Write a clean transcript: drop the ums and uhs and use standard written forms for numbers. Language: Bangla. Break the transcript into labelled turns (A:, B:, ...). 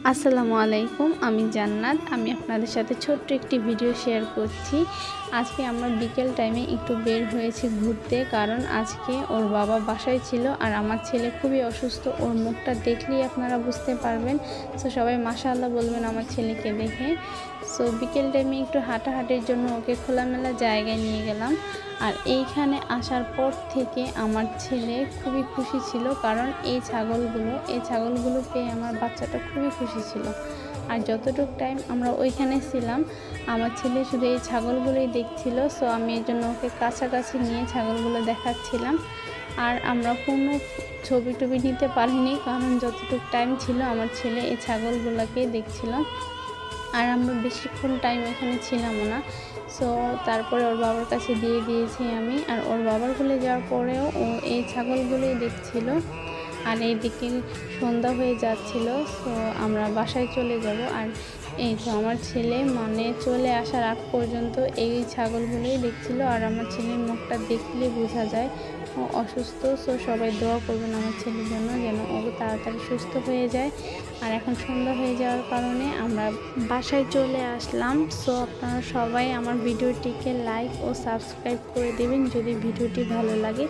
A: আসসালামু আলাইকুম, আমি জান্নাত। আমি আপনাদের সাথে ছোট্ট একটি ভিডিও শেয়ার করছি। আজকে আমরা বিকেল টাইমে একটু বের হয়েছি ঘুরতে, কারণ আজকে ওর বাবা বাসায় ছিল আর আমার ছেলে খুবই অসুস্থ। ওর মুখটা দেখলেই আপনারা বুঝতে পারবেন। সো সবাই মাশাআল্লাহ বলবেন আমার ছেলেকে দেখে। সো বিকেল টাইমে একটু হাঁটাহাঁটির জন্য ওকে খোলামেলা জায়গায় নিয়ে গেলাম। আর এইখানে আসার পর থেকে আমার ছেলে খুবই খুশি ছিল, কারণ এই ছাগলগুলো পেয়ে আমার বাচ্চাটা খুবই খুশি ছিল। আর যতটুকু টাইম আমরা ওইখানে ছিলাম, আমার ছেলে শুধু এই ছাগলগুলোই দেখছিল। সো আমি এই জন্য ওকে কাছাকাছি নিয়ে ছাগলগুলো দেখাচ্ছিলাম। আর আমরা কোনো ছবি টবি নিতে পারিনি, কারণ যতটুকু টাইম ছিল আমার ছেলে এই ছাগলগুলোকেই দেখছিল। আর আমরা বেশিক্ষণ টাইম এখানে ছিলামও না। সো তারপরে ওর বাবার কাছে দিয়ে দিয়েছি আমি। আর ওর বাবার ভুলে যাওয়ার পরেও ও এই ছাগলগুলোই দেখছিল। আর এইদিকে সন্ধ্যা হয়ে যাচ্ছিল। সো আমরা বাসায় চলে যাব। আর এই তো আমার ছেলে চলে আসার আগ পর্যন্ত এই ছাগলগুলোই দেখছিল। আর আমার ছেলের মুখটা দেখলে বোঝা যায় ও অসুস্থ। সো সবাই দোয়া করবেন আমার ছেলের জন্য, যেন ও তাড়াতাড়ি সুস্থ হয়ে যায়। আর এখন সন্ধ্যা হয়ে যাওয়ার কারণে আমরা বাসায় চলে আসলাম। সো আপনারা সবাই আমার ভিডিওটিকে লাইক ও সাবস্ক্রাইব করে দেবেন যদি ভিডিওটি ভালো লাগে।